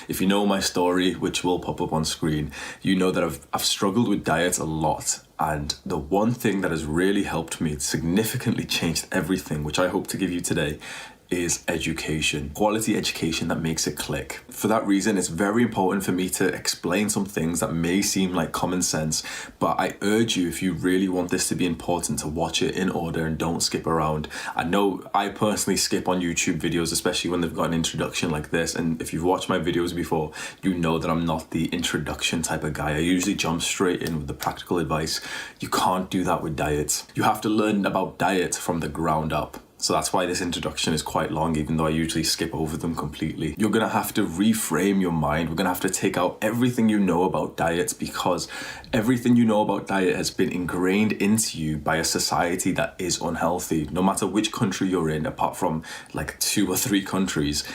If you know my story, which will pop up on screen, you know that I've struggled with diet a lot. And the one thing that has really helped me, significantly changed everything, which I hope to give you today, is education. Quality education that makes it click. For that reason, it's very important for me to explain some things that may seem like common sense, but I urge you, if you really want this to be important, to watch it in order and don't skip around. I know I personally skip on YouTube videos, especially when they've got an introduction like this, and if you've watched my videos before, you know that I'm not the introduction type of guy. I usually jump straight in with the practical advice. You can't do that with diets. You have to learn about diet from the ground up. So that's why this introduction is quite long, even though I usually skip over them completely. You're gonna have to reframe your mind. We're gonna have to take out everything you know about diets, because everything you know about diet has been ingrained into you by a society that is unhealthy. No matter which country you're in, apart from like 2 or 3 countries,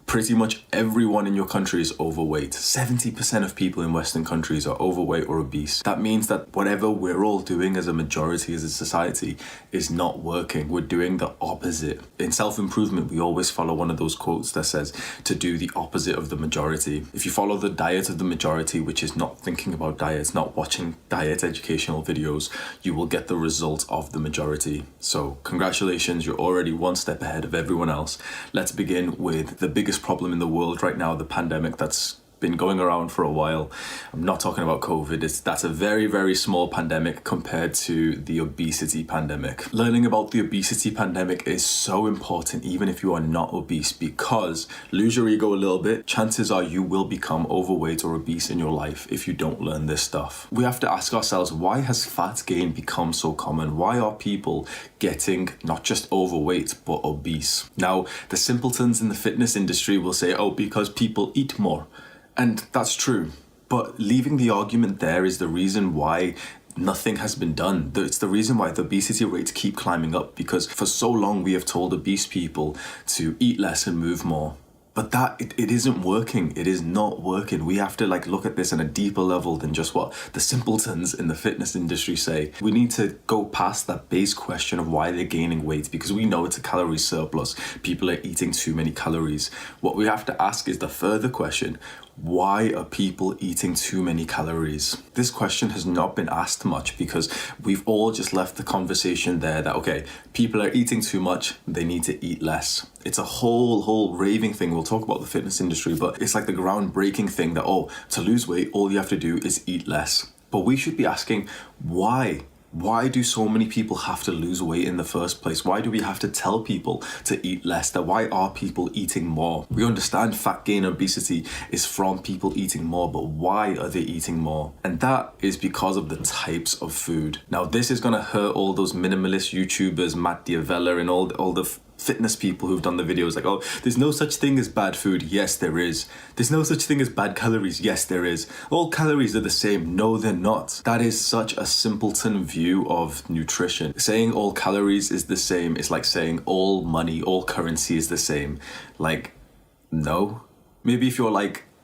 pretty much everyone in your country is overweight. 70% of people in Western countries are overweight or obese. That means that whatever we're all doing as a majority, as a society, is not working. We're doing the opposite. In self-improvement, we always follow one of those quotes that says to do the opposite of the majority. If you follow the diet of the majority, which is not thinking about diets, not watching diet educational videos, you will get the result of the majority. So congratulations, you're already one step ahead of everyone else. Let's begin with the biggest problem in the world right now, the pandemic that's been going around for a while. I'm not talking about COVID. That's a very, very small pandemic compared to the obesity pandemic. Learning about the obesity pandemic is so important, even if you are not obese, because lose your ego a little bit, chances are you will become overweight or obese in your life if you don't learn this stuff. We have to ask ourselves, why has fat gain become so common? Why are people getting not just overweight, but obese? Now, the simpletons in the fitness industry will say, oh, because people eat more. And that's true, but leaving the argument there is the reason why nothing has been done. It's the reason why the obesity rates keep climbing up, because for so long we have told obese people to eat less and move more. But it isn't working. It is not working. We have to look at this on a deeper level than just what the simpletons in the fitness industry say. We need to go past that base question of why they're gaining weight, because we know it's a calorie surplus. People are eating too many calories. What we have to ask is the further question: why are people eating too many calories? This question has not been asked much, because we've all just left the conversation there that, okay, people are eating too much, they need to eat less. It's a whole raving thing. We'll talk about the fitness industry, but it's like the groundbreaking thing that, oh, to lose weight, all you have to do is eat less. But we should be asking, why? Why do so many people have to lose weight in the first place? Why do we have to tell people to eat less? Why are people eating more? We understand fat gain and obesity is from people eating more, but why are they eating more? And that is because of the types of food. Now, this is going to hurt all those minimalist YouTubers, Matt Diavella, and all the fitness people who've done the videos like, oh, there's no such thing as bad food. Yes, there is. There's no such thing as bad calories. Yes, there is. All calories are the same. No, they're not. That is such a simpleton view of nutrition. Saying all calories is the same is like saying all money, all currency is the same. No. Maybe if you're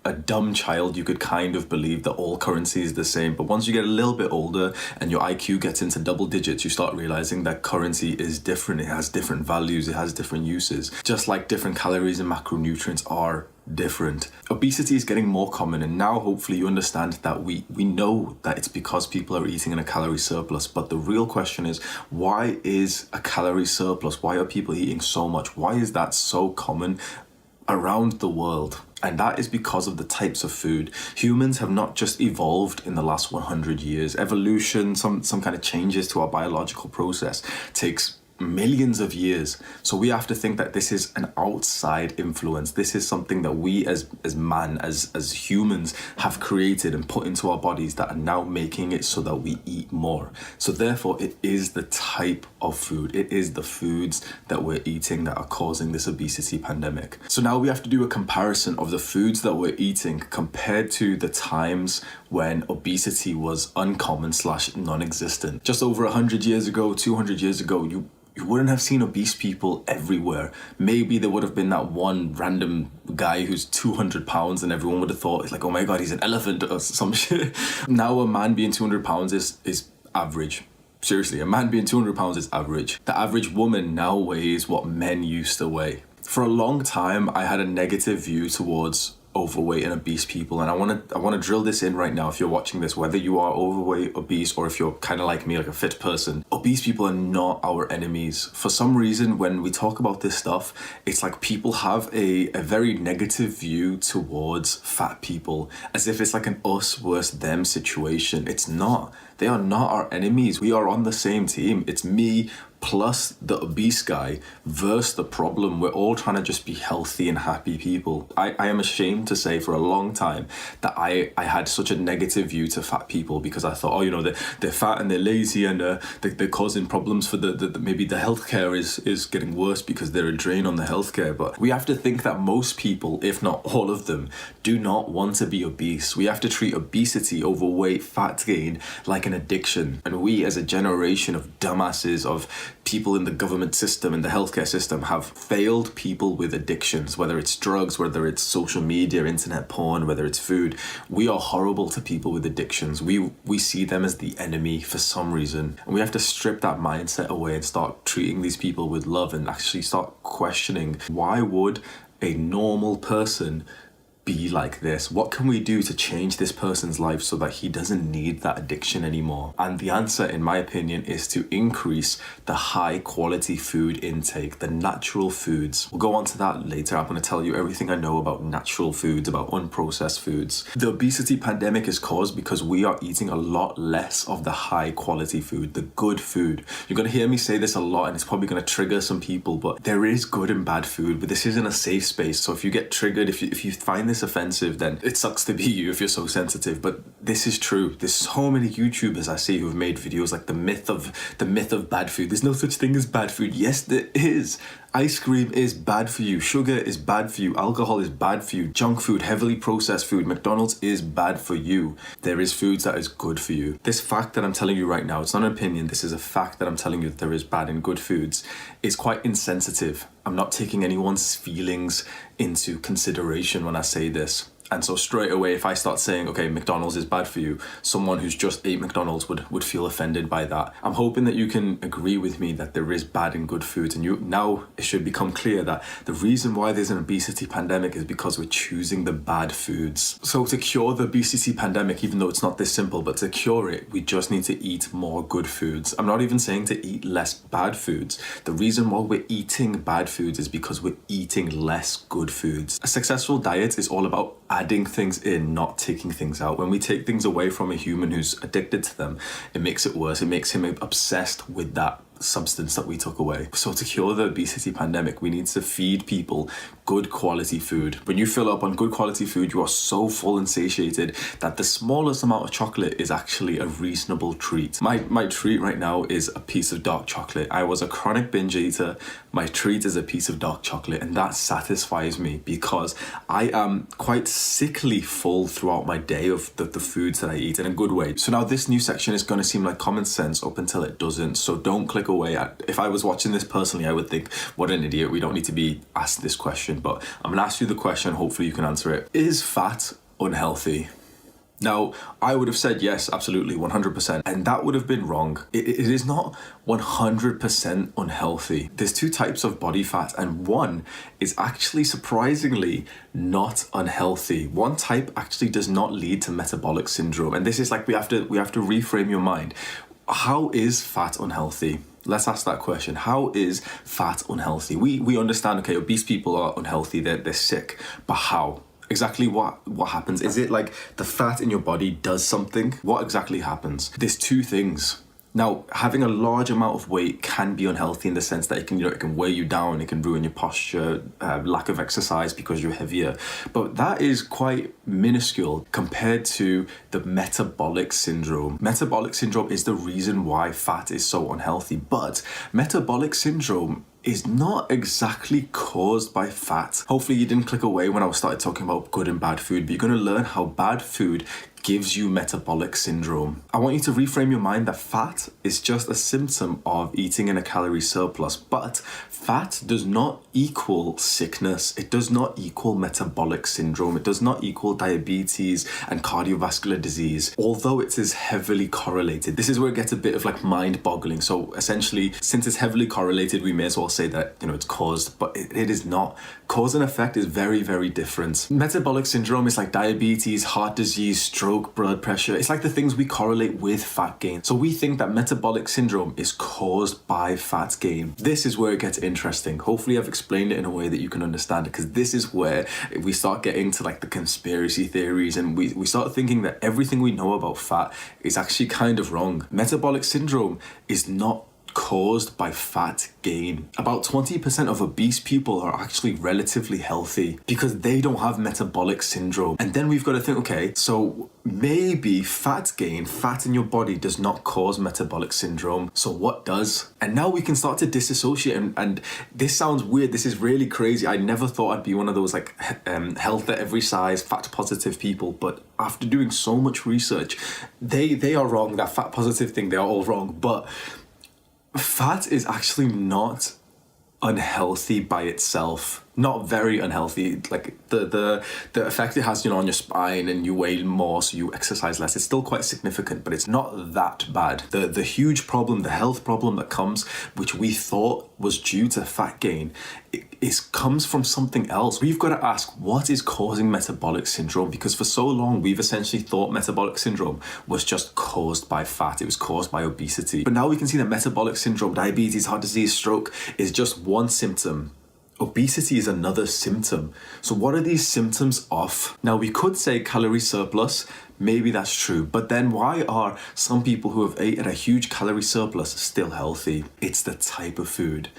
a dumb child, you could kind of believe that all currency is the same. But once you get a little bit older and your IQ gets into double digits, you start realizing that currency is different. It has different values. It has different uses. Just like different calories and macronutrients are different. Obesity is getting more common, and now hopefully you understand that we know that it's because people are eating in a calorie surplus. But the real question is, why is a calorie surplus? Why are people eating so much? Why is that so common around the world? And that is because of the types of food. Humans have not just evolved in the last 100 years. Evolution, some kind of changes to our biological process takes millions of years. So we have to think that this is an outside influence. This is something that we as humans have created and put into our bodies that are now making it so that we eat more. So therefore, it is the type of food. It is the foods that we're eating that are causing this obesity pandemic. So now we have to do a comparison of the foods that we're eating compared to the times when obesity was uncommon / non-existent. Just over 100 years ago, 200 years ago, you wouldn't have seen obese people everywhere. Maybe there would have been that one random guy who's 200 pounds and everyone would have thought, oh my God, he's an elephant or some shit. Now a man being 200 pounds is average. Seriously, a man being 200 pounds is average. The average woman now weighs what men used to weigh. For a long time, I had a negative view towards overweight and obese people, and I want to drill this in right now. If you're watching this, whether you are overweight, obese, or if you're kind of like me, like a fit person, obese people are not our enemies. For some reason, when we talk about this stuff, it's like people have a very negative view towards fat people, as if it's like an us versus them situation. It's not. They are not our enemies. We are on the same team. It's me plus the obese guy versus the problem. We're all trying to just be healthy and happy people. I am ashamed to say for a long time that I had such a negative view to fat people, because I thought, they're fat and they're lazy and they're causing problems for maybe the healthcare is getting worse because they're a drain on the healthcare. But we have to think that most people, if not all of them, do not want to be obese. We have to treat obesity, overweight, fat gain like an addiction. And we as a generation of dumbasses, of people in the government system and the healthcare system, have failed people with addictions, whether it's drugs, whether it's social media, internet porn, whether it's food. We are horrible to people with addictions. We see them as the enemy for some reason. And we have to strip that mindset away and start treating these people with love and actually start questioning, why would a normal person be like this? What can we do to change this person's life so that he doesn't need that addiction anymore? And the answer, in my opinion, is to increase the high quality food intake, the natural foods. We'll go on to that later. I'm going to tell you everything I know about natural foods, about unprocessed foods. The obesity pandemic is caused because we are eating a lot less of the high quality food, the good food. You're going to hear me say this a lot, and it's probably going to trigger some people, but there is good and bad food, but this isn't a safe space. So if you get triggered, if you find this offensive, then it sucks to be you if you're so sensitive. But this is true. There's so many YouTubers I see who've made videos like the myth of bad food. There's no such thing as bad food. Yes, there is. Ice cream is bad for you. Sugar is bad for you. Alcohol is bad for you. Junk food, heavily processed food, McDonald's is bad for you. There is foods that is good for you. This fact that I'm telling you right now, it's not an opinion. This is a fact that I'm telling you, that there is bad and good foods, is quite insensitive. I'm not taking anyone's feelings into consideration when I say this. And so straight away, if I start saying, okay, McDonald's is bad for you, someone who's just ate McDonald's would feel offended by that. I'm hoping that you can agree with me that there is bad and good foods. And now it should become clear that the reason why there's an obesity pandemic is because we're choosing the bad foods. So to cure the obesity pandemic, even though it's not this simple, but to cure it, we just need to eat more good foods. I'm not even saying to eat less bad foods. The reason why we're eating bad foods is because we're eating less good foods. A successful diet is all about adding things in, not taking things out. When we take things away from a human who's addicted to them, it makes it worse. It makes him obsessed with that substance that we took away. So to cure the obesity pandemic, we need to feed people good quality food. When you fill up on good quality food, you are so full and satiated that the smallest amount of chocolate is actually a reasonable treat. My treat right now is a piece of dark chocolate. I was a chronic binge eater. My treat is a piece of dark chocolate, and that satisfies me because I am quite sickly full throughout my day of the foods that I eat, in a good way. So now this new section is going to seem like common sense up until it doesn't. So don't click away. If I was watching this personally, I would think, what an idiot. We don't need to be asked this question, but I'm going to ask you the question. Hopefully you can answer it. Is fat unhealthy? Now, I would have said yes, absolutely, 100%. And that would have been wrong. It is not 100% unhealthy. There's two types of body fat, and one is actually surprisingly not unhealthy. One type actually does not lead to metabolic syndrome. And this is like, we have to reframe your mind. How is fat unhealthy? Let's ask that question. How is fat unhealthy? We understand, okay, obese people are unhealthy, they're sick, but how? Exactly what happens? Is it like the fat in your body does something? What exactly happens? There's two things. Now, having a large amount of weight can be unhealthy in the sense that it can weigh you down, it can ruin your posture, lack of exercise because you're heavier. But that is quite minuscule compared to the metabolic syndrome. Metabolic syndrome is the reason why fat is so unhealthy. But metabolic syndrome is not exactly caused by fat. Hopefully you didn't click away when I started talking about good and bad food, but you're going to learn how bad food gives you metabolic syndrome. I want you to reframe your mind that fat is just a symptom of eating in a calorie surplus, but fat does not equal sickness. It does not equal metabolic syndrome. It does not equal diabetes and cardiovascular disease, although it is heavily correlated. This is where it gets a bit of like mind-boggling. So essentially, since it's heavily correlated, we may as well say that, it's caused, but it is not. Cause and effect is very, very different. Metabolic syndrome is like diabetes, heart disease, stroke, blood pressure. It's like the things we correlate with fat gain. So we think that metabolic syndrome is caused by fat gain. This is where it gets interesting. Hopefully I've explained it in a way that you can understand it, because this is where we start getting to like the conspiracy theories, and we start thinking that everything we know about fat is actually kind of wrong. Metabolic syndrome is not caused by fat gain. About 20% of obese people are actually relatively healthy because they don't have metabolic syndrome. And then we've got to think, okay, so maybe fat gain, fat in your body, does not cause metabolic syndrome. So what does? And now we can start to disassociate. And this sounds weird. This is really crazy. I never thought I'd be one of those like health at every size, fat positive people. But after doing so much research, they are wrong. That fat positive thing, they are all wrong. But fat is actually not unhealthy by itself. Not very unhealthy. Like the effect it has, on your spine, and you weigh more, so you exercise less. It's still quite significant, but it's not that bad. The huge problem, the health problem that comes, which we thought was due to fat gain, comes from something else. We've got to ask, what is causing metabolic syndrome? Because for so long, we've essentially thought metabolic syndrome was just caused by fat. It was caused by obesity. But now we can see that metabolic syndrome, diabetes, heart disease, stroke, is just one symptom. Obesity is another symptom. So what are these symptoms of? Now we could say calorie surplus. Maybe that's true. But then why are some people who have eaten a huge calorie surplus still healthy? It's the type of food.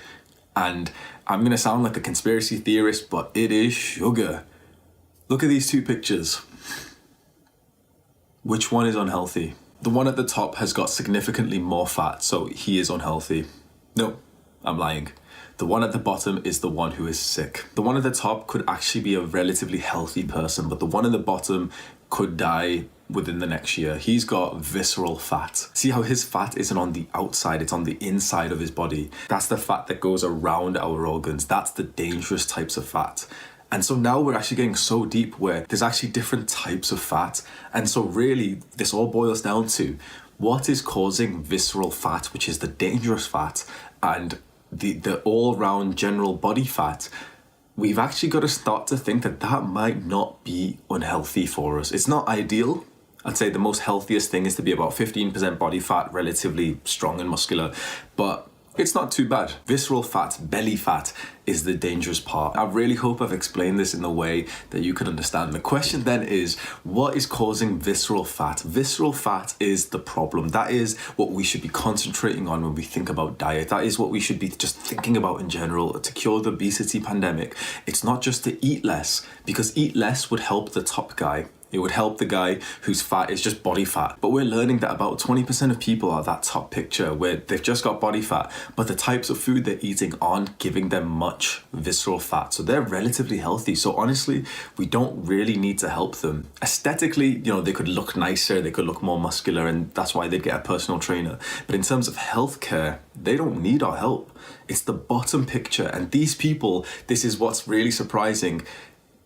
And I'm going to sound like a conspiracy theorist, but it is sugar. Look at these two pictures. Which one is unhealthy? The one at the top has got significantly more fat, so he is unhealthy. No, I'm lying. The one at the bottom is the one who is sick. The one at the top could actually be a relatively healthy person, but the one at the bottom could die within the next year. He's got visceral fat. See how his fat isn't on the outside, it's on the inside of his body. That's the fat that goes around our organs. That's the dangerous types of fat. And so now we're actually getting so deep where there's actually different types of fat. And so really, this all boils down to what is causing visceral fat, which is the dangerous fat, and the all-round general body fat. We've actually got to start to think that that might not be unhealthy for us. It's not ideal. I'd say the most healthiest thing is to be about 15% body fat, relatively strong and muscular, but it's not too bad. Visceral fat, belly fat, is the dangerous part. I really hope I've explained this in a way that you can understand. The question then is, what is causing visceral fat? Visceral fat is the problem. That is what we should be concentrating on when we think about diet. That is what we should be just thinking about in general to cure the obesity pandemic. It's not just to eat less, because eat less would help the top guy. It would help the guy whose fat is just body fat. But we're learning that about 20% of people are that top picture where they've just got body fat, but the types of food they're eating aren't giving them much visceral fat. So they're relatively healthy. So honestly, we don't really need to help them. Aesthetically, they could look nicer, they could look more muscular, and that's why they'd get a personal trainer. But in terms of healthcare, they don't need our help. It's the bottom picture. And these people, this is what's really surprising.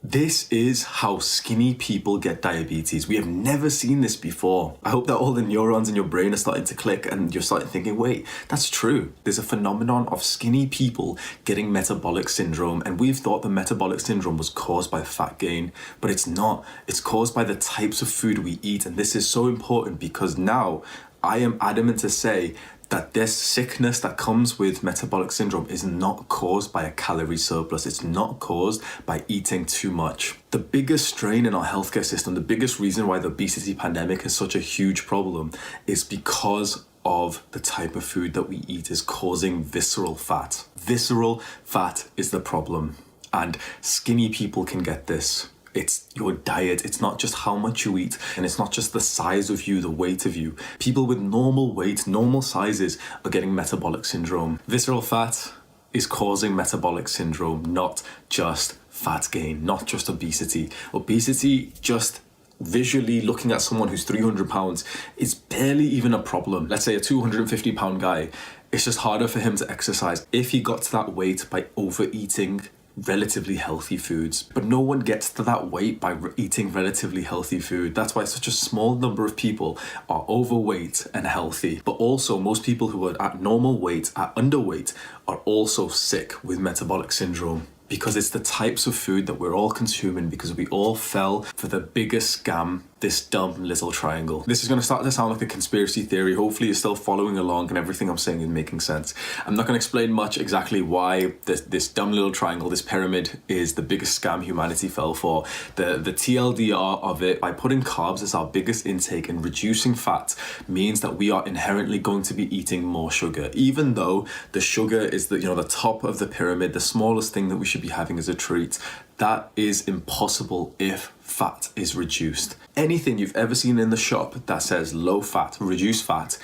This is how skinny people get diabetes. We have never seen this before. I hope that all the neurons in your brain are starting to click and you're starting thinking, wait, that's true. There's a phenomenon of skinny people getting metabolic syndrome, and we've thought the metabolic syndrome was caused by fat gain, but it's not. It's caused by the types of food we eat, and this is so important because now I am adamant to say that this sickness that comes with metabolic syndrome is not caused by a calorie surplus. It's not caused by eating too much. The biggest strain in our healthcare system, the biggest reason why the obesity pandemic is such a huge problem, is because of the type of food that we eat is causing visceral fat. Visceral fat is the problem, and skinny people can get this. It's your diet. It's not just how much you eat, and it's not just the size of you, the weight of you. People with normal weight, normal sizes are getting metabolic syndrome. Visceral fat is causing metabolic syndrome, not just fat gain, not just obesity. Obesity, just visually looking at someone who's 300 pounds, is barely even a problem. Let's say a 250 pound guy, it's just harder for him to exercise. If he got to that weight by overeating relatively healthy foods, but no one gets to that weight by eating relatively healthy food. That's why such a small number of people are overweight and healthy. But also most people who are at normal weight, at underweight, are also sick with metabolic syndrome, because it's the types of food that we're all consuming because we all fell for the biggest scam, this dumb little triangle. This is going to start to sound like a conspiracy theory. Hopefully you're still following along and everything I'm saying is making sense. I'm not going to explain much exactly why this dumb little triangle, this pyramid, is the biggest scam humanity fell for. The TLDR of it, by putting carbs as our biggest intake and reducing fat, means that we are inherently going to be eating more sugar, even though the sugar is the top of the pyramid, the smallest thing that we should be having as a treat. That is impossible if fat is reduced. Anything you've ever seen in the shop that says low fat, reduced fat,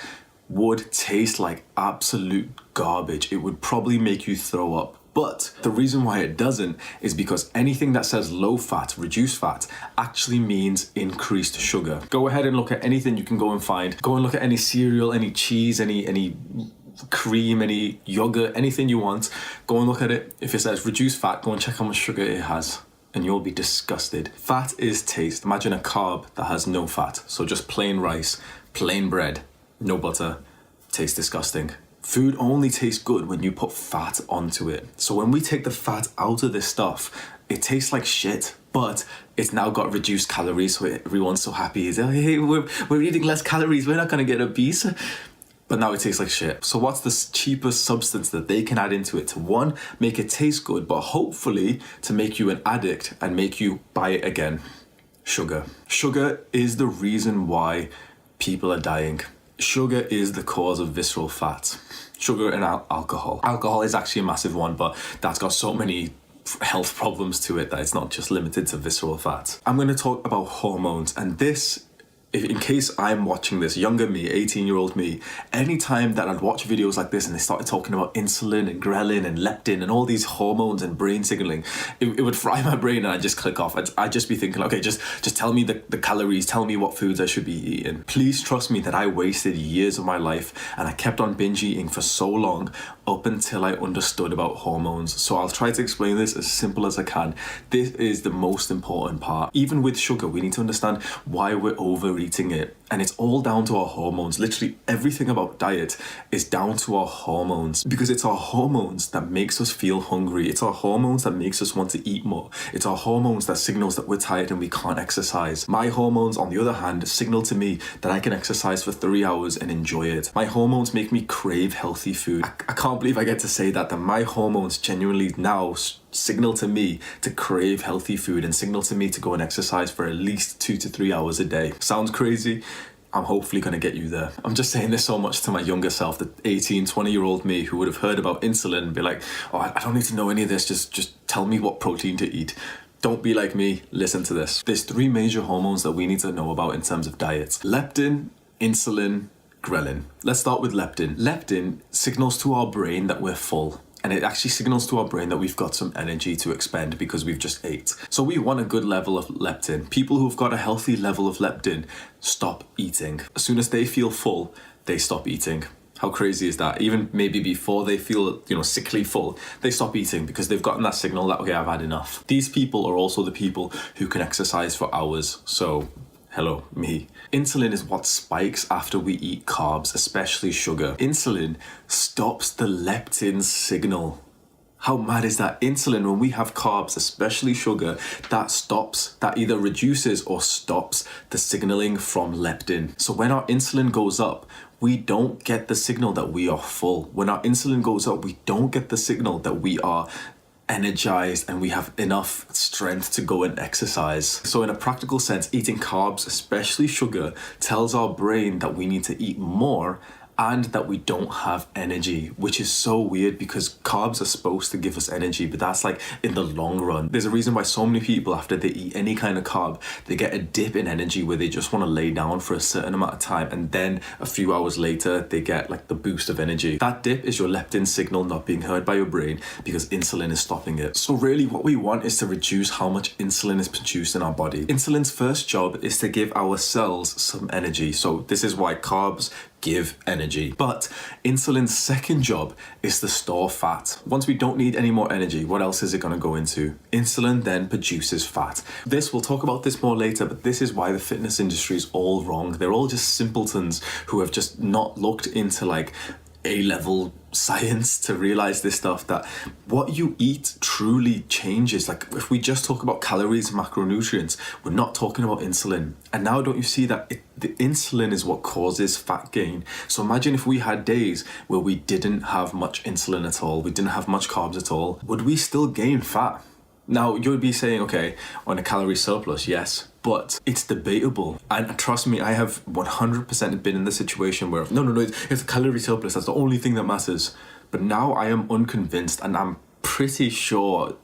would taste like absolute garbage. It would probably make you throw up. But the reason why it doesn't is because anything that says low fat, reduced fat, actually means increased sugar. Go ahead and look at anything you can go and find. Go and look at any cereal, any cheese, any cream, any yogurt, anything you want. Go and look at it. If it says reduced fat, go and check how much sugar it has, and you'll be disgusted. Fat is taste. Imagine a carb that has no fat. So just plain rice, plain bread, no butter. Tastes disgusting. Food only tastes good when you put fat onto it. So when we take the fat out of this stuff, it tastes like shit, but it's now got reduced calories, so everyone's so happy. It's, hey, we're eating less calories, we're not gonna get obese. But now it tastes like shit. So what's the cheapest substance that they can add into it to, one, make it taste good, but hopefully to make you an addict and make you buy it again? Sugar. Sugar is the reason why people are dying. Sugar is the cause of visceral fat. Sugar and alcohol. Alcohol is actually a massive one, but that's got so many health problems to it that it's not just limited to visceral fat. I'm going to talk about hormones, and this, in case I'm watching this, younger me, 18-year-old me, anytime that I'd watch videos like this and they started talking about insulin and ghrelin and leptin and all these hormones and brain signaling, it would fry my brain and I'd just click off. I'd just be thinking, okay, just tell me the calories, tell me what foods I should be eating. Please trust me that I wasted years of my life and I kept on binge eating for so long up until I understood about hormones. So I'll try to explain this as simple as I can. This is the most important part. Even with sugar, we need to understand why we're overeating it. And it's all down to our hormones. Literally everything about diet is down to our hormones, because it's our hormones that makes us feel hungry. It's our hormones that makes us want to eat more. It's our hormones that signals that we're tired and we can't exercise. My hormones, on the other hand, signal to me that I can exercise for 3 hours and enjoy it. My hormones make me crave healthy food. I can't believe I get to say that my hormones genuinely now signal to me to crave healthy food and signal to me to go and exercise for at least 2 to 3 hours a day. Sounds crazy? I'm hopefully going to get you there. I'm just saying this so much to my younger self, the 18, 20-year-old me who would have heard about insulin and be like, oh, I don't need to know any of this, just tell me what protein to eat. Don't be like me, listen to this. There's 3 major hormones that we need to know about in terms of diets: leptin, insulin, ghrelin. Let's start with leptin. Leptin signals to our brain that we're full. And it actually signals to our brain that we've got some energy to expend because we've just ate. So we want a good level of leptin. People who've got a healthy level of leptin stop eating. As soon as they feel full, they stop eating. How crazy is that? Even maybe before they feel, sickly full, they stop eating because they've gotten that signal that, okay, I've had enough. These people are also the people who can exercise for hours. So hello, me. Insulin is what spikes after we eat carbs, especially sugar. Insulin stops the leptin signal. How mad is that? Insulin, when we have carbs, especially sugar, that either reduces or stops the signaling from leptin. So when our insulin goes up, we don't get the signal that we are full. When our insulin goes up, we don't get the signal that we are energized and we have enough strength to go and exercise. So in a practical sense, eating carbs, especially sugar, tells our brain that we need to eat more and that we don't have energy, which is so weird because carbs are supposed to give us energy, but that's like in the long run. There's a reason why so many people, after they eat any kind of carb, they get a dip in energy where they just want to lay down for a certain amount of time, and then a few hours later they get like the boost of energy. That dip is your leptin signal not being heard by your brain because insulin is stopping it. So really what we want is to reduce how much insulin is produced in our body. Insulin's first job is to give our cells some energy. So this is why carbs give energy. But insulin's second job is to store fat. Once we don't need any more energy, what else is it going to go into? Insulin then produces fat. We'll talk about this more later, but this is why the fitness industry is all wrong. They're all just simpletons who have just not looked into like A-level science to realize this stuff, that what you eat truly changes. Like if we just talk about calories and macronutrients, we're not talking about insulin. And now don't you see that the insulin is what causes fat gain? So imagine if we had days where we didn't have much insulin at all, we didn't have much carbs at all, would we still gain fat? Now, you would be saying, okay, on a calorie surplus, yes, but it's debatable. And trust me, I have 100% been in the situation where, no, it's a calorie surplus, that's the only thing that matters. But now I am unconvinced, and I'm pretty sure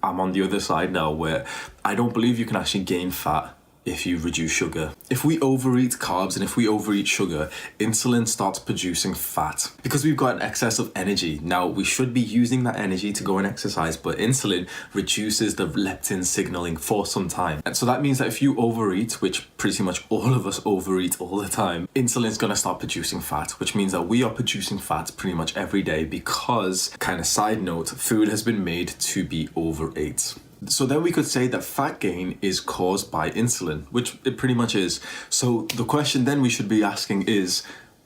I'm on the other side now, where I don't believe you can actually gain fat if you reduce sugar. If we overeat carbs and if we overeat sugar, insulin starts producing fat because we've got an excess of energy. Now, we should be using that energy to go and exercise, but insulin reduces the leptin signaling for some time. And so that means that if you overeat, which pretty much all of us overeat all the time, insulin's gonna start producing fat, which means that we are producing fat pretty much every day because, kind of side note, food has been made to be overate. So then we could say that fat gain is caused by insulin, which it pretty much is. So the question then we should be asking is,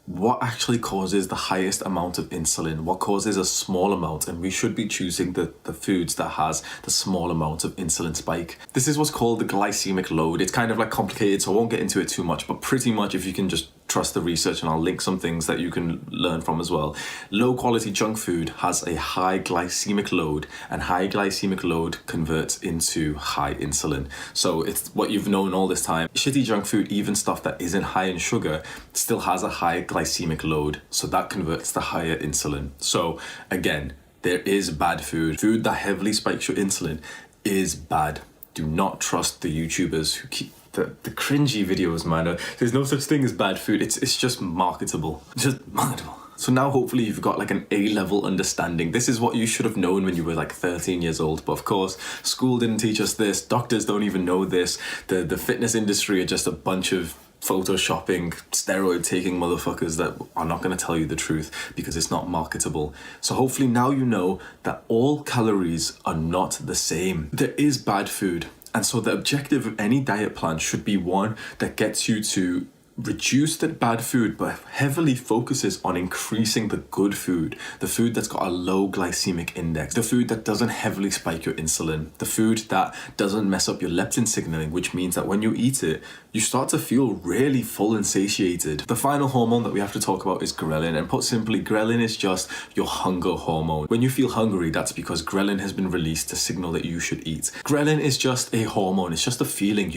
what actually causes the highest amount of insulin? What causes a small amount? And we should be choosing the foods that has the small amount of insulin spike. This is what's called the glycemic load. It's kind of like complicated, so I won't get into it too much, but pretty much if you can just trust the research, and I'll link some things that you can learn from as well. Low quality junk food has a high glycemic load, and high glycemic load converts into high insulin. So it's what you've known all this time. Shitty junk food, even stuff that isn't high in sugar, still has a high glycemic load. So that converts to higher insulin. So again, there is bad food. Food that heavily spikes your insulin is bad. Do not trust the YouTubers who keep the cringy videos, man. There's no such thing as bad food. It's just marketable. Just marketable. So now hopefully you've got like an A-level understanding. This is what you should have known when you were like 13 years old. But of course, school didn't teach us this. Doctors don't even know this. The fitness industry are just a bunch of photoshopping, steroid-taking motherfuckers that are not going to tell you the truth because it's not marketable. So hopefully now you know that all calories are not the same. There is bad food. And so the objective of any diet plan should be one that gets you to reduce the bad food, but heavily focuses on increasing the good food, the food that's got a low glycemic index, the food that doesn't heavily spike your insulin, the food that doesn't mess up your leptin signaling, which means that when you eat it, you start to feel really full and satiated. The final hormone that we have to talk about is ghrelin, and put simply, ghrelin is just your hunger hormone. When you feel hungry, that's because ghrelin has been released to signal that you should eat. Ghrelin is just a hormone, it's just a feeling.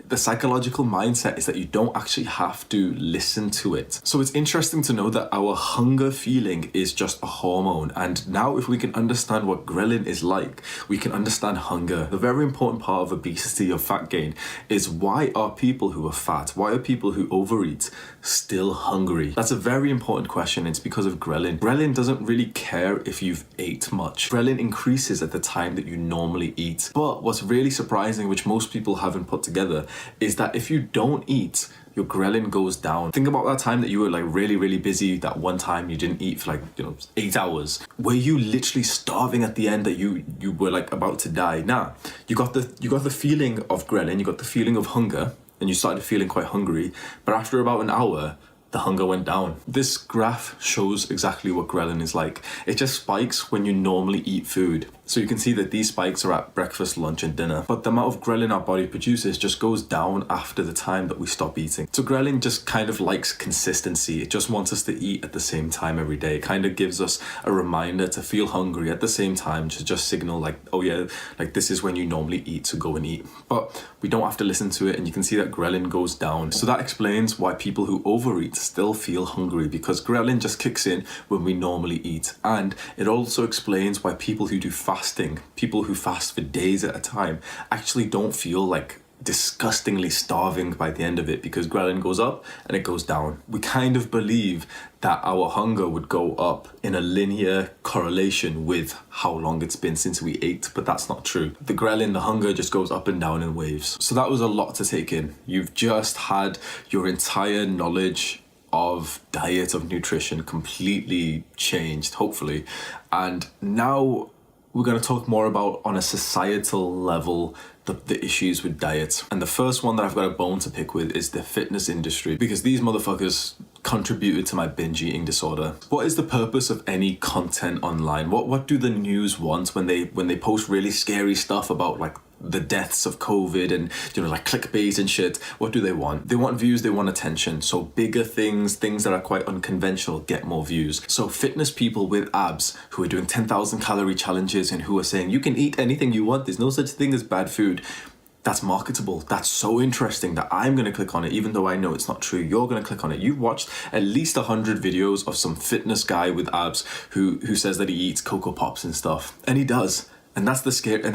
The psychological mindset is that you don't actually have to listen to it. So it's interesting to know that our hunger feeling is just a hormone. And now if we can understand what ghrelin is like, we can understand hunger. The very important part of obesity or fat gain is, why are people who are fat, why are people who overeat still hungry? That's a very important question. It's because of ghrelin. Ghrelin doesn't really care if you've ate much. Ghrelin increases at the time that you normally eat. But what's really surprising, which most people haven't put together, is that if you don't eat, your ghrelin goes down. Think about that time that you were like really, really busy, that one time you didn't eat for like, 8 hours. Were you literally starving at the end, that you were like about to die? Nah, you got the feeling of ghrelin, you got the feeling of hunger, and you started feeling quite hungry, but after about an hour, the hunger went down. This graph shows exactly what ghrelin is like. It just spikes when you normally eat food. So you can see that these spikes are at breakfast, lunch, and dinner. But the amount of ghrelin our body produces just goes down after the time that we stop eating. So ghrelin just kind of likes consistency. It just wants us to eat at the same time every day. It kind of gives us a reminder to feel hungry at the same time, to just signal like, oh yeah, like this is when you normally eat, so go and eat. But we don't have to listen to it, and you can see that ghrelin goes down. So that explains why people who overeat still feel hungry, because ghrelin just kicks in when we normally eat. And it also explains why people who do fasting, people who fast for days at a time, actually don't feel like disgustingly starving by the end of it, because ghrelin goes up and it goes down. We kind of believe that our hunger would go up in a linear correlation with how long it's been since we ate, but that's not true. The ghrelin, the hunger, just goes up and down in waves. So that was a lot to take in. You've just had your entire knowledge of diet, of nutrition completely changed, hopefully. And now we're going to talk more about, on a societal level, the issues with diet. And the first one that I've got a bone to pick with is the fitness industry, because these motherfuckers contributed to my binge eating disorder. What is the purpose of any content online? What do the news want when they post really scary stuff about like the deaths of COVID and, you know, like clickbait and shit? What do they want? They want views, they want attention. So bigger things that are quite unconventional get more views. So fitness people with abs who are doing 10,000 calorie challenges and who are saying you can eat anything you want, there's no such thing as bad food. That's marketable. That's so interesting that I'm going to click on it, even though I know it's not true. You're going to click on it. You've watched at least 100 videos of some fitness guy with abs who says that he eats Cocoa Pops and stuff. And he does. And that's the scare, and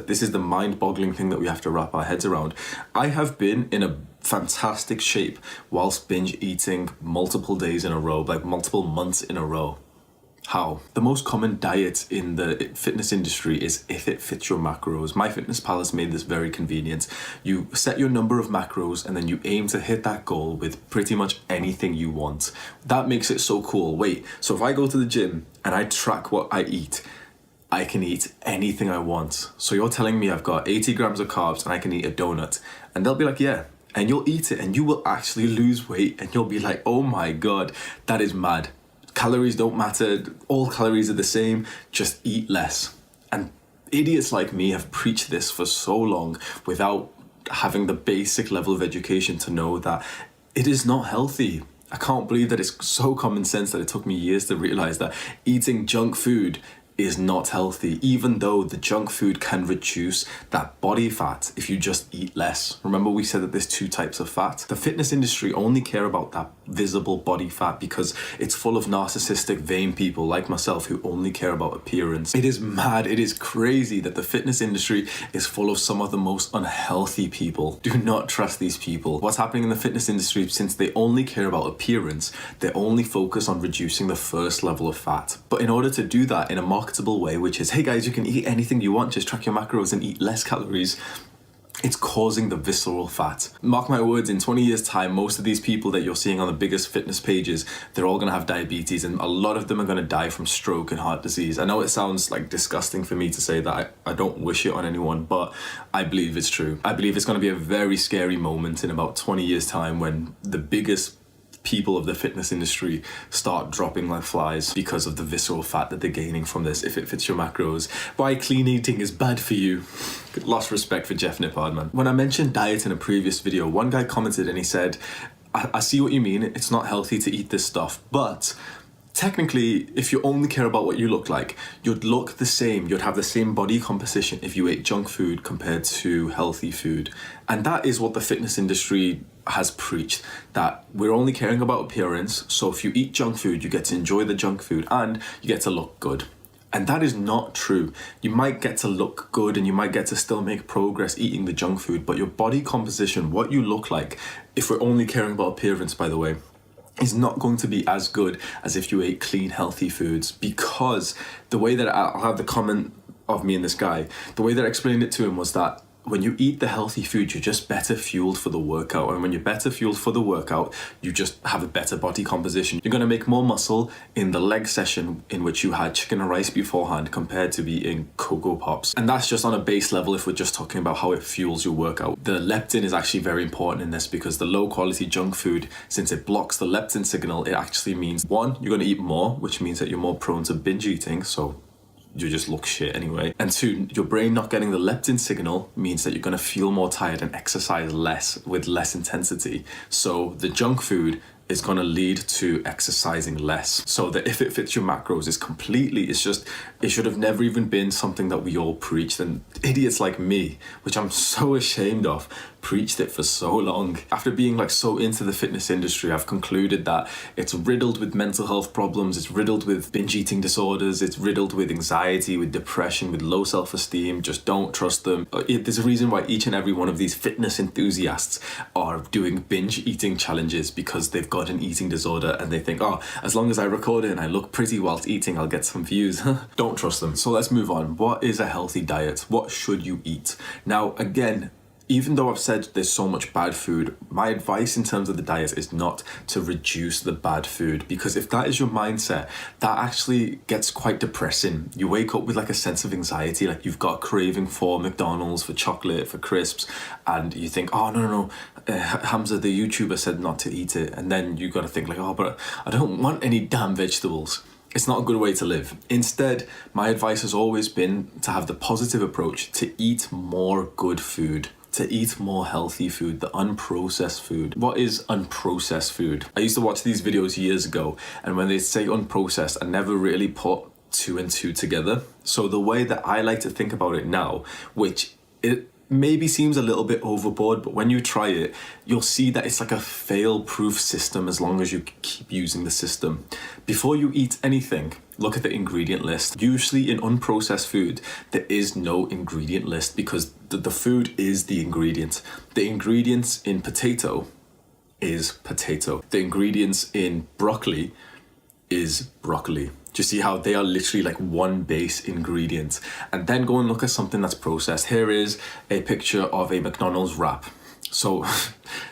this is the mind-boggling thing that we have to wrap our heads around. I have been in a fantastic shape whilst binge eating multiple days in a row, like multiple months in a row. How? The most common diet in the fitness industry is if it fits your macros. MyFitnessPal has made this very convenient. You set your number of macros and then you aim to hit that goal with pretty much anything you want. That makes it so cool. Wait, so if I go to the gym and I track what I eat, I can eat anything I want. So you're telling me I've got 80 grams of carbs and I can eat a donut. And they'll be like, yeah. And you'll eat it and you will actually lose weight and you'll be like, oh my God, that is mad. Calories don't matter. All calories are the same. Just eat less. And idiots like me have preached this for so long without having the basic level of education to know that it is not healthy. I can't believe that it's so common sense that it took me years to realize that eating junk food is not healthy, even though the junk food can reduce that body fat if you just eat less. Remember we said that there's two types of fat. The fitness industry only care about that visible body fat because it's full of narcissistic, vain people like myself who only care about appearance. It is mad, it is crazy that the fitness industry is full of some of the most unhealthy people. Do not trust these people. What's happening in the fitness industry, since they only care about appearance, they only focus on reducing the first level of fat. But in order to do that in a marketable way, which is, hey guys, you can eat anything you want, just track your macros and eat less calories, it's causing the visceral fat. Mark my words, in 20 years time, most of these people that you're seeing on the biggest fitness pages, they're all going to have diabetes and a lot of them are going to die from stroke and heart disease. I know it sounds like disgusting for me to say that. I don't wish it on anyone, but I believe it's true. I believe it's going to be a very scary moment in about 20 years time when the biggest people of the fitness industry start dropping like flies because of the visceral fat that they're gaining from this. If it fits your macros, why clean eating is bad for you. Lost respect for Jeff Nippard, man. When I mentioned diet in a previous video, one guy commented and he said, I see what you mean, it's not healthy to eat this stuff, but technically, if you only care about what you look like, you'd look the same, you'd have the same body composition if you ate junk food compared to healthy food. And that is what the fitness industry has preached, that we're only caring about appearance, so if you eat junk food, you get to enjoy the junk food and you get to look good. And that is not true. You might get to look good and you might get to still make progress eating the junk food, but your body composition, what you look like, if we're only caring about appearance, by the way, is not going to be as good as if you ate clean, healthy foods. Because the way that I'll have the comment of me and this guy, the way that I explained it to him was that when you eat the healthy food, you're just better fueled for the workout. And when you're better fueled for the workout, you just have a better body composition. You're going to make more muscle in the leg session in which you had chicken and rice beforehand compared to eating Cocoa Pops. And that's just on a base level if we're just talking about how it fuels your workout. The leptin is actually very important in this because the low quality junk food, since it blocks the leptin signal, it actually means, one, you're going to eat more, which means that you're more prone to binge eating. So you just look shit anyway. And two, your brain not getting the leptin signal means that you're going to feel more tired and exercise less with less intensity. So the junk food is going to lead to exercising less. So that if it fits your macros is completely, it should have never even been something that we all preached. And idiots like me, which I'm so ashamed of, preached it for so long. After being like so into the fitness industry, I've concluded that it's riddled with mental health problems, it's riddled with binge eating disorders, it's riddled with anxiety, with depression, with low self-esteem. Just don't trust them. There's a reason why each and every one of these fitness enthusiasts are doing binge eating challenges, because they've got an eating disorder and they think, oh, as long as I record it and I look pretty whilst eating, I'll get some views. Don't trust them. So let's move on. What is a healthy diet? What should you eat? Now, again, even though I've said there's so much bad food, my advice in terms of the diet is not to reduce the bad food, because if that is your mindset, that actually gets quite depressing. You wake up with like a sense of anxiety, like you've got a craving for McDonald's, for chocolate, for crisps, and you think, oh no, Hamza the YouTuber said not to eat it, and then you got to think like, oh, but I don't want any damn vegetables. It's not a good way to live. Instead, my advice has always been to have the positive approach, to eat more good food, to eat more healthy food, the unprocessed food. What is unprocessed food? I used to watch these videos years ago, and when they say unprocessed, I never really put two and two together. So the way that I like to think about it now, which it maybe seems a little bit overboard, but when you try it, you'll see that it's like a fail-proof system as long as you keep using the system. Before you eat anything, look at the ingredient list. Usually in unprocessed food, there is no ingredient list because the food is the ingredient. The ingredients in potato is potato. The ingredients in broccoli is broccoli. Do you see how they are literally like one base ingredient? And then go and look at something that's processed. Here is a picture of a McDonald's wrap. So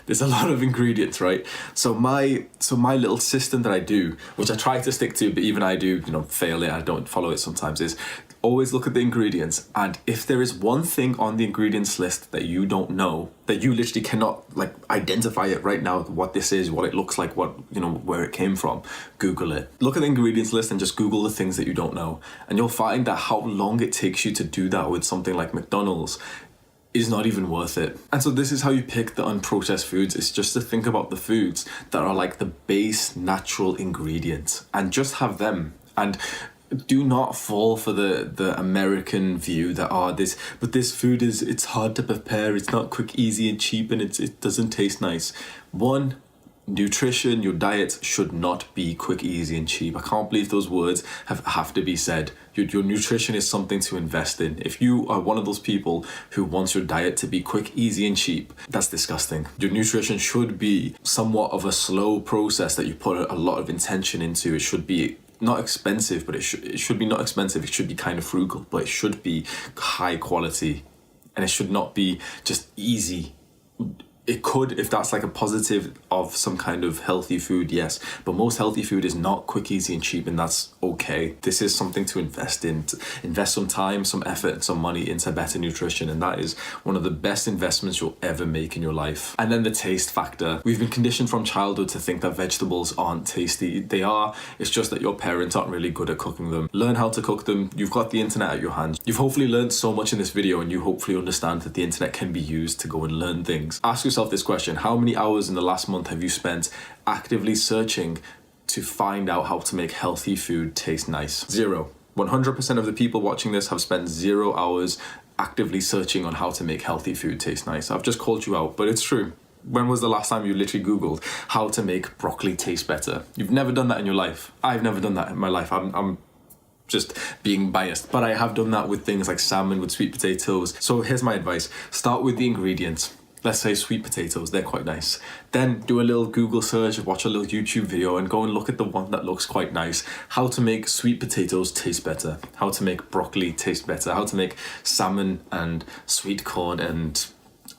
there's a lot of ingredients, right? So my little system that I do, which I try to stick to, but even I do, fail it, I don't follow it sometimes, is always look at the ingredients. And if there is one thing on the ingredients list that you don't know, that you literally cannot like identify it right now, what this is, what it looks like, what, where it came from, Google it. Look at the ingredients list and just Google the things that you don't know. And you'll find that how long it takes you to do that with something like McDonald's is not even worth it. And so this is how you pick the unprocessed foods. It's just to think about the foods that are like the base natural ingredients and just have them. And do not fall for the American view that this food it's hard to prepare, it's not quick, easy and cheap, and it doesn't taste nice. One, nutrition, your diet should not be quick, easy and cheap. I can't believe those words have to be said. Your nutrition is something to invest in. If you are one of those people who wants your diet to be quick, easy and cheap, that's disgusting. Your nutrition should be somewhat of a slow process that you put a lot of intention into. It should be not expensive, but it should be not expensive. It should be kind of frugal, but it should be high quality, and it should not be just easy. It could, if that's like a positive of some kind of healthy food, yes. But most healthy food is not quick, easy and cheap, and that's okay. This is something to invest in, to invest some time, some effort, and some money into better nutrition. And that is one of the best investments you'll ever make in your life. And then the taste factor. We've been conditioned from childhood to think that vegetables aren't tasty. They are. It's just that your parents aren't really good at cooking them. Learn how to cook them. You've got the internet at your hands. You've hopefully learned so much in this video, and you hopefully understand that the internet can be used to go and learn things. Ask yourself this question: how many hours in the last month have you spent actively searching to find out how to make healthy food taste nice? 0. 100% of the people watching this have spent 0 hours actively searching on how to make healthy food taste nice. I've just called you out, but it's true. When was the last time you literally Googled how to make broccoli taste better? You've never done that in your life. I've never done that in my life. I'm just being biased, but I have done that with things like salmon, with sweet potatoes. So here's my advice: start with the ingredients. Let's say sweet potatoes, they're quite nice. Then do a little Google search, watch a little YouTube video, and go and look at the one that looks quite nice. How to make sweet potatoes taste better, how to make broccoli taste better, how to make salmon and sweet corn and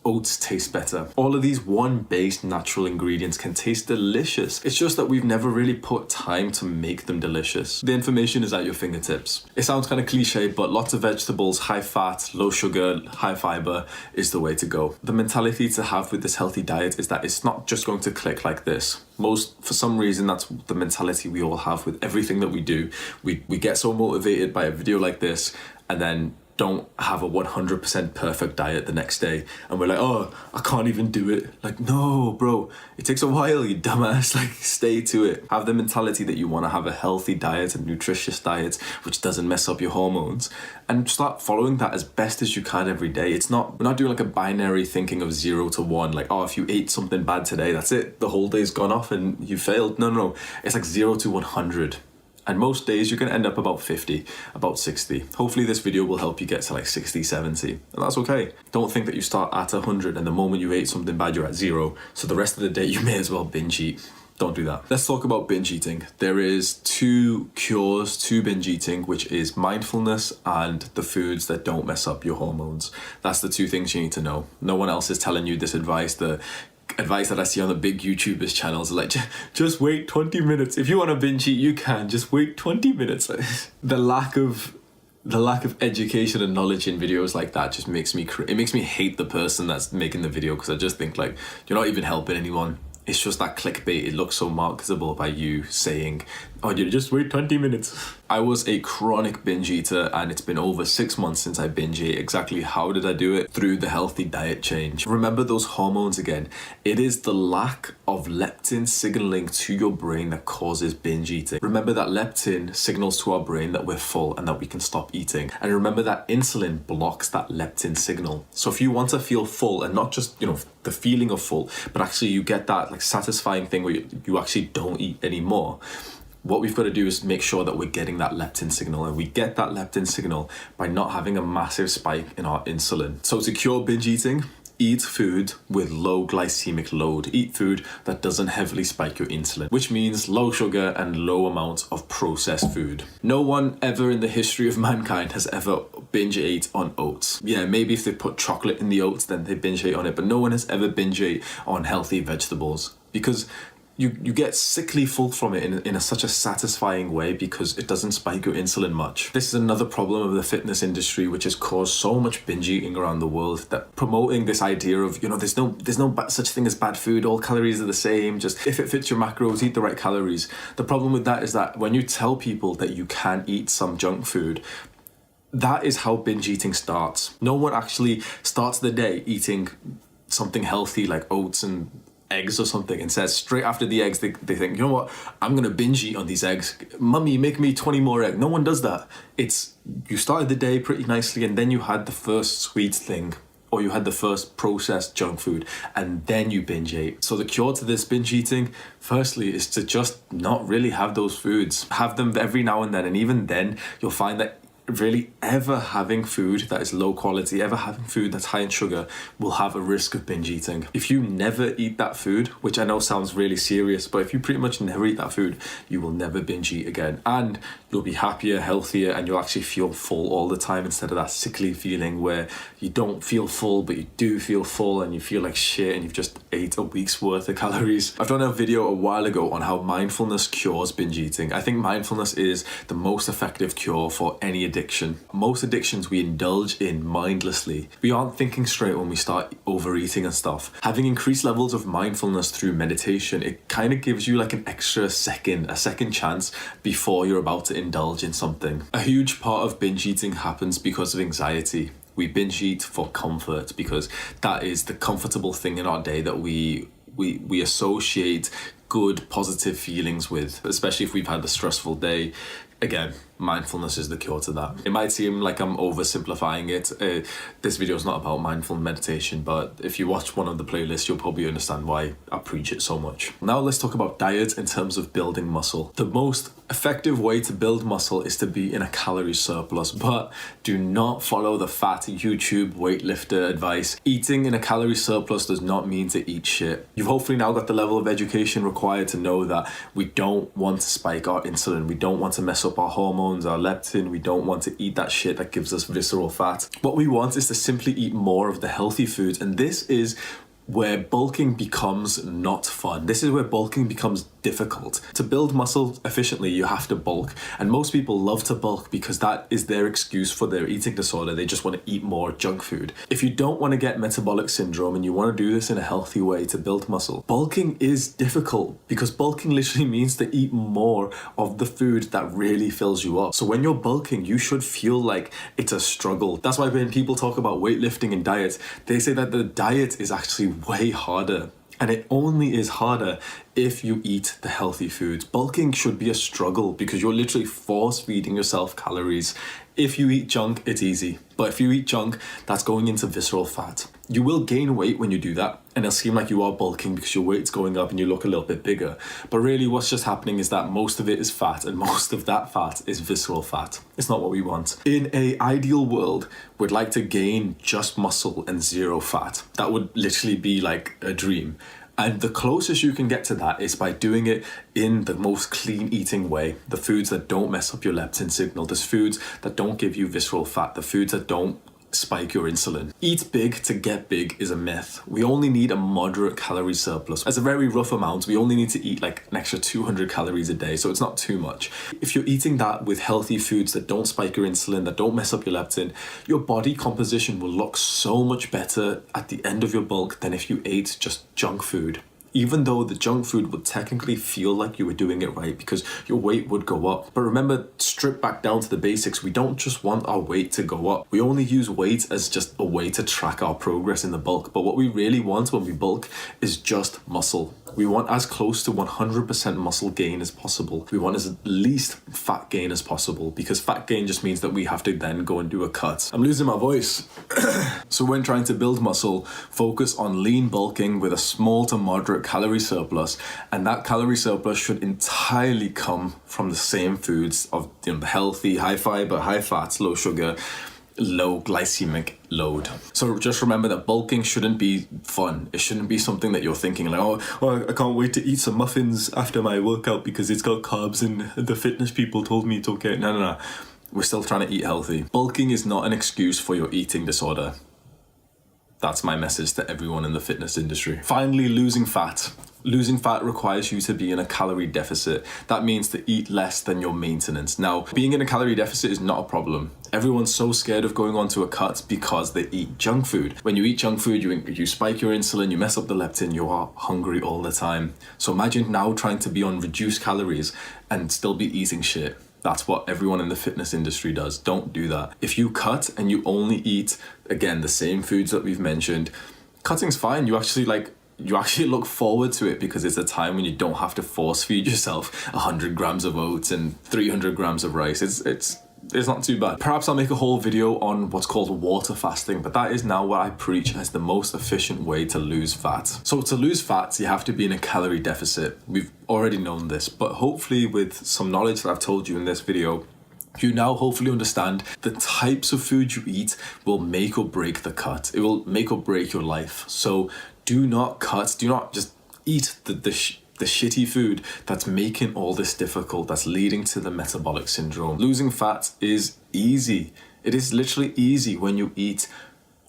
oats taste better. All of these one-based natural ingredients can taste delicious. It's just that we've never really put time to make them delicious. The information is at your fingertips. It sounds kind of cliche, but lots of vegetables, high fat, low sugar, high fiber is the way to go. The mentality to have with this healthy diet is that it's not just going to click like this. For some reason, that's the mentality we all have with everything that we do. We get so motivated by a video like this, and then don't have a 100% perfect diet the next day, and we're like, oh, I can't even do it. Like, no, bro, it takes a while, you dumbass. Like, stay to it. Have the mentality that you want to have a healthy diet, a nutritious diet, which doesn't mess up your hormones, and start following that as best as you can every day. We're not doing like a binary thinking of 0 to 1, like, oh, if you ate something bad today, that's it, the whole day's gone off and you failed. No, it's like 0 to 100. And most days you're going to end up about 50, about 60. Hopefully this video will help you get to like 60, 70. And that's okay. Don't think that you start at 100 and the moment you ate something bad, you're at 0. So the rest of the day you may as well binge eat. Don't do that. Let's talk about binge eating. There is 2 cures to binge eating, which is mindfulness and the foods that don't mess up your hormones. That's the 2 things you need to know. No one else is telling you this advice. The advice that I see on the big YouTubers channels are like, just wait 20 minutes. If you want to binge eat, you can. Just wait 20 minutes. The lack of education and knowledge in videos like that just makes me hate the person that's making the video, because I just think like, you're not even helping anyone. It's just that clickbait. It looks so marketable by you saying, oh, you just wait 20 minutes. I was a chronic binge eater, and it's been over 6 months since I binge ate. Exactly how did I do it? Through the healthy diet change. Remember those hormones again. It is the lack of leptin signaling to your brain that causes binge eating. Remember that leptin signals to our brain that we're full and that we can stop eating. And remember that insulin blocks that leptin signal. So if you want to feel full, and not just, the feeling of full, but actually you get that like satisfying thing where you actually don't eat anymore, what we've got to do is make sure that we're getting that leptin signal, and we get that leptin signal by not having a massive spike in our insulin. So to cure binge eating, eat food with low glycemic load. Eat food that doesn't heavily spike your insulin, which means low sugar and low amounts of processed food. No one ever in the history of mankind has ever binge ate on oats. Yeah, maybe if they put chocolate in the oats, then they binge ate on it, but no one has ever binge ate on healthy vegetables, because you get sickly full from it in such a satisfying way, because it doesn't spike your insulin much. This is another problem of the fitness industry, which has caused so much binge eating around the world, that promoting this idea of, there's no such thing as bad food, all calories are the same, just if it fits your macros, eat the right calories. The problem with that is that when you tell people that you can eat some junk food, that is how binge eating starts. No one actually starts the day eating something healthy like oats and eggs or something, and says straight after the eggs, they think, you know what, I'm gonna binge eat on these eggs. Mummy, make me 20 more eggs. No one does that. It's, you started the day pretty nicely, and then you had the first sweet thing, or you had the first processed junk food, and then you binge ate. So the cure to this binge eating, firstly, is to just not really have those foods. Have them every now and then, and even then you'll find that really ever having food that is low quality, ever having food that's high in sugar, will have a risk of binge eating. If you never eat that food, which I know sounds really serious, but if you pretty much never eat that food, you will never binge eat again, and you'll be happier, healthier, and you'll actually feel full all the time, instead of that sickly feeling where you don't feel full but you do feel full and you feel like shit and you've just ate a week's worth of calories. I've done a video a while ago on how mindfulness cures binge eating. I think mindfulness is the most effective cure for any addiction. Most addictions we indulge in mindlessly. We aren't thinking straight when we start overeating and stuff. Having increased levels of mindfulness through meditation, it kind of gives you like an extra second, a second chance before you're about to indulge in something. A huge part of binge eating happens because of anxiety. We binge eat for comfort, because that is the comfortable thing in our day that we associate good, positive feelings with, especially if we've had a stressful day. Again, mindfulness is the cure to that. It might seem like I'm oversimplifying it. This video is not about mindful meditation, but if you watch one of the playlists, you'll probably understand why I preach it so much. Now let's talk about diet in terms of building muscle. The most effective way to build muscle is to be in a calorie surplus, but do not follow the fat YouTube weightlifter advice. Eating in a calorie surplus does not mean to eat shit. You've hopefully now got the level of education required to know that we don't want to spike our insulin. We don't want to mess up our hormones, our leptin. We don't want to eat that shit that gives us visceral fat. What we want is to simply eat more of the healthy foods, and this is where bulking becomes not fun. This is where bulking becomes difficult. To build muscle efficiently, you have to bulk, and most people love to bulk because that is their excuse for their eating disorder. They just want to eat more junk food. If you don't want to get metabolic syndrome and you want to do this in a healthy way to build muscle, bulking is difficult, because bulking literally means to eat more of the food that really fills you up. So when you're bulking, you should feel like it's a struggle. That's why when people talk about weightlifting and diet, they say that the diet is actually way harder. And it only is harder if you eat the healthy foods. Bulking should be a struggle because you're literally force feeding yourself calories. If you eat junk, it's easy. But if you eat junk, that's going into visceral fat. You will gain weight when you do that, and it'll seem like you are bulking because your weight's going up and you look a little bit bigger. But really what's just happening is that most of it is fat, and most of that fat is visceral fat. It's not what we want. In an ideal world, we'd like to gain just muscle and zero fat. That would literally be like a dream. And the closest you can get to that is by doing it in the most clean eating way. The foods that don't mess up your leptin signal, the foods that don't give you visceral fat, the foods that don't spike your insulin. Eat big to get big is a myth. We only need a moderate calorie surplus. As a very rough amount, we only need to eat like an extra 200 calories a day, so it's not too much. If you're eating that with healthy foods that don't spike your insulin, that don't mess up your leptin, your body composition will look so much better at the end of your bulk than if you ate just junk food. Even though the junk food would technically feel like you were doing it right because your weight would go up. But remember, strip back down to the basics. We don't just want our weight to go up. We only use weight as just a way to track our progress in the bulk. But what we really want when we bulk is just muscle. We want as close to 100% muscle gain as possible. We want as least fat gain as possible, because fat gain just means that we have to then go and do a cut. I'm losing my voice. So when trying to build muscle, focus on lean bulking with a small to moderate calorie surplus, and that calorie surplus should entirely come from the same foods of the healthy, high fiber, high fats, low sugar, low glycemic load. So just remember that bulking shouldn't be fun. It shouldn't be something that you're thinking like, oh, I can't wait to eat some muffins after my workout because it's got carbs and the fitness people told me it's okay. No. We're still trying to eat healthy. Bulking is not an excuse for your eating disorder. That's my message to everyone in the fitness industry. Finally, losing fat. Losing fat requires you to be in a calorie deficit. That means to eat less than your maintenance. Now, being in a calorie deficit is not a problem. Everyone's so scared of going onto a cut because they eat junk food. When you eat junk food, you spike your insulin, you mess up the leptin, you are hungry all the time. So imagine now trying to be on reduced calories and still be eating shit. That's what everyone in the fitness industry does. Don't do that. If you cut and you only eat, again, the same foods that we've mentioned, cutting's fine. You actually look forward to it because it's a time when you don't have to force feed yourself 100 grams of oats and 300 grams of rice. It's not too bad. Perhaps I'll make a whole video on what's called water fasting, but that is now what I preach as the most efficient way to lose fat. So to lose fat, you have to be in a calorie deficit. We've already known this, but hopefully with some knowledge that I've told you in this video, you now hopefully understand the types of food you eat will make or break the cut. It will make or break your life. So do not cut. Do not just eat the shitty food that's making all this difficult, that's leading to the metabolic syndrome. Losing fat is easy. It is literally easy when you eat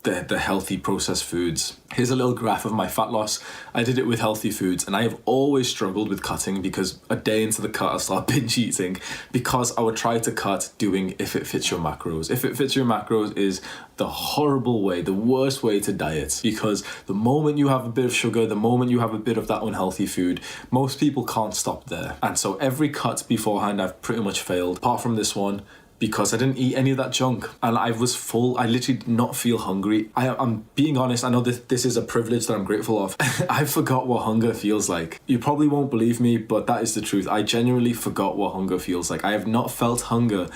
the healthy processed foods. Here's a little graph of my fat loss. I did it with healthy foods, and I have always struggled with cutting because a day into the cut I start binge eating because I would try to cut doing if it fits your macros. If it fits your macros is the horrible way, the worst way to diet, because the moment you have a bit of sugar, the moment you have a bit of that unhealthy food, most people can't stop there. And so every cut beforehand I've pretty much failed, apart from this one, because I didn't eat any of that junk and I was full. I literally did not feel hungry. I'm being honest, I know this is a privilege that I'm grateful of. I forgot what hunger feels like. You probably won't believe me, but that is the truth. I genuinely forgot what hunger feels like. I have not felt hunger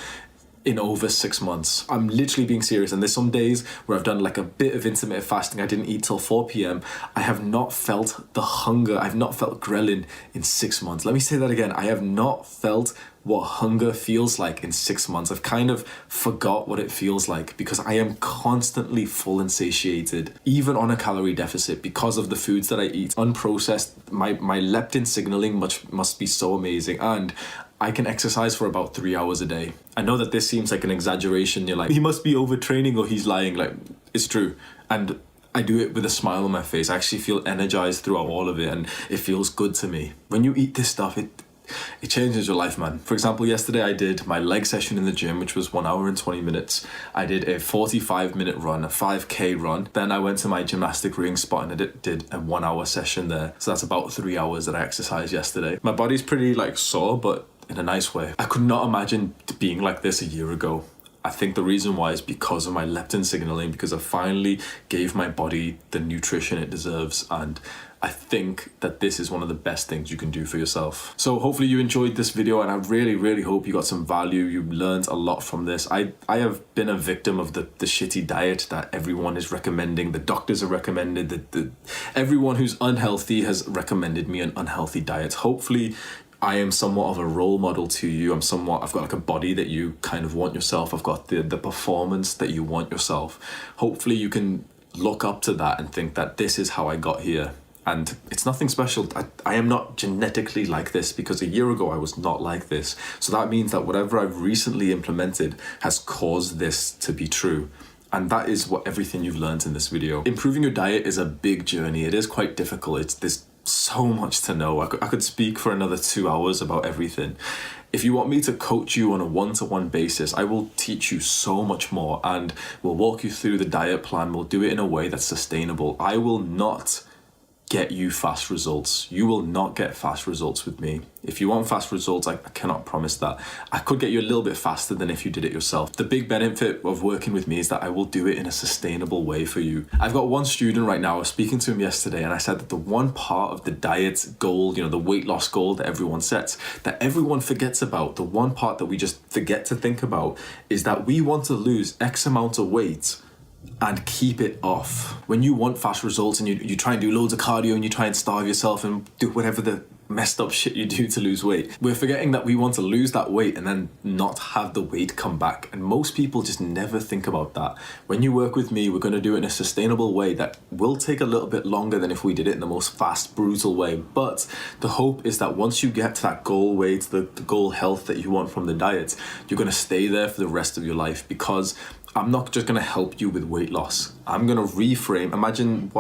in over 6 months. I'm literally being serious, and there's some days where I've done like a bit of intermittent fasting. I didn't eat till 4 p.m. I have not felt the hunger. I've not felt ghrelin in 6 months. Let me say that again. I have not felt what hunger feels like in 6 months. I've kind of forgot what it feels like because I am constantly full and satiated, even on a calorie deficit, because of the foods that I eat. Unprocessed, my leptin signaling must be so amazing, and I can exercise for about 3 hours a day. I know that this seems like an exaggeration. You're like, he must be overtraining or he's lying. Like, it's true. And I do it with a smile on my face. I actually feel energized throughout all of it, and it feels good to me. When you eat this stuff, it changes your life, man. For example, yesterday I did my leg session in the gym, which was 1 hour and 20 minutes. I did a 45-minute run, a 5K run. Then I went to my gymnastic ring spot and I did a 1 hour session there. So that's about 3 hours that I exercised yesterday. My body's pretty sore, but in a nice way. I could not imagine being like this a year ago. I think the reason why is because of my leptin signaling, because I finally gave my body the nutrition it deserves, and I think that this is one of the best things you can do for yourself. So hopefully you enjoyed this video, and I really, really hope you got some value. You learned a lot from this. I have been a victim of the shitty diet that everyone is recommending. The doctors are recommended. Everyone who's unhealthy has recommended me an unhealthy diet. Hopefully I am somewhat of a role model to you. I've got like a body that you kind of want yourself. I've got the performance that you want yourself. Hopefully you can look up to that and think that this is how I got here. And it's nothing special. I am not genetically like this, because a year ago I was not like this. So that means that whatever I've recently implemented has caused this to be true. And that is what everything you've learned in this video. Improving your diet is a big journey. It is quite difficult. There's so much to know. I could speak for another 2 hours about everything. If you want me to coach you on a one-to-one basis, I will teach you so much more, and we'll walk you through the diet plan. We'll do it in a way that's sustainable. I will not get you fast results. You will not get fast results with me. If you want fast results, I cannot promise that. I could get you a little bit faster than if you did it yourself. The big benefit of working with me is that I will do it in a sustainable way for you. I've got one student right now. I was speaking to him yesterday, and I said that the one part of the diet goal, the weight loss goal that everyone sets, that everyone forgets about, the one part that we just forget to think about, is that we want to lose X amount of weight and keep it off. When you want fast results and you try and do loads of cardio and you try and starve yourself and do whatever the messed up shit you do to lose weight, we're forgetting that we want to lose that weight and then not have the weight come back. And most people just never think about that. When you work with me, we're going to do it in a sustainable way that will take a little bit longer than if we did it in the most fast, brutal way. But the hope is that once you get to that goal weight, the goal health that you want from the diet, you're going to stay there for the rest of your life, because I'm not just going to help you with weight loss. I'm going to reframe. Imagine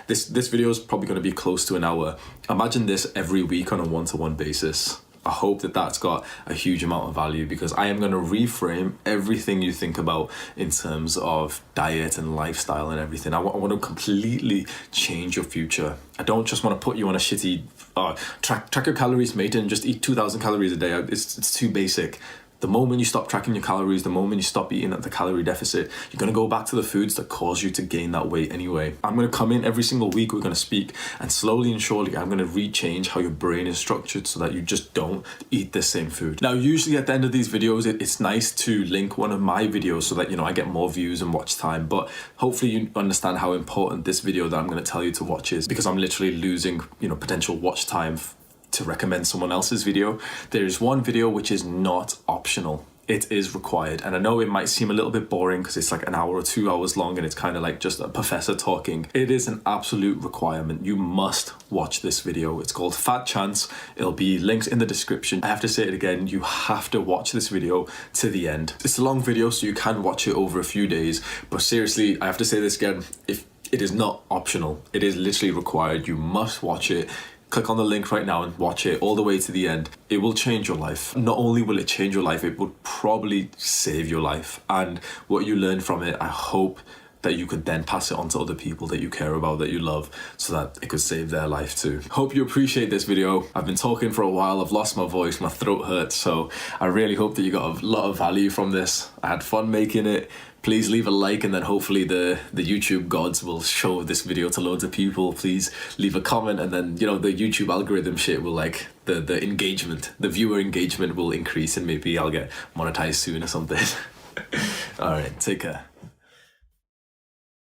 this video is probably going to be close to an hour. Imagine this every week on a one-to-one basis. I hope that that's got a huge amount of value, because I am going to reframe everything you think about in terms of diet and lifestyle and everything. I want to completely change your future. I don't just want to put you on a shitty track your calories, mate, and just eat 2,000 calories a day. It's too basic. The moment you stop tracking your calories, the moment you stop eating at the calorie deficit, you're going to go back to the foods that cause you to gain that weight anyway. I'm going to come in every single week, we're going to speak, and slowly and surely I'm going to rechange how your brain is structured so that you just don't eat the same food. Now, usually at the end of these videos, it's nice to link one of my videos so that, I get more views and watch time. But hopefully you understand how important this video that I'm going to tell you to watch is, because I'm literally losing, potential watch time to recommend someone else's video. There is one video which is not optional. It is required. And I know it might seem a little bit boring because it's like an hour or 2 hours long and it's kind of like just a professor talking. It is an absolute requirement. You must watch this video. It's called Fat Chance. It'll be linked in the description. I have to say it again, you have to watch this video to the end. It's a long video, so you can watch it over a few days. But seriously, I have to say this again, if it is not optional, it is literally required. You must watch it. Click on the link right now and watch it all the way to the end. It will change your life. Not only will it change your life, it would probably save your life. And what you learn from it, I hope that you could then pass it on to other people that you care about, that you love, so that it could save their life too. Hope you appreciate this video. I've been talking for a while, I've lost my voice, my throat hurts, so I really hope that you got a lot of value from this. I had fun making it. Please leave a like, and then hopefully the YouTube gods will show this video to loads of people. Please leave a comment, and then the YouTube algorithm shit will the engagement, the viewer engagement will increase, and maybe I'll get monetized soon or something. All right, take care.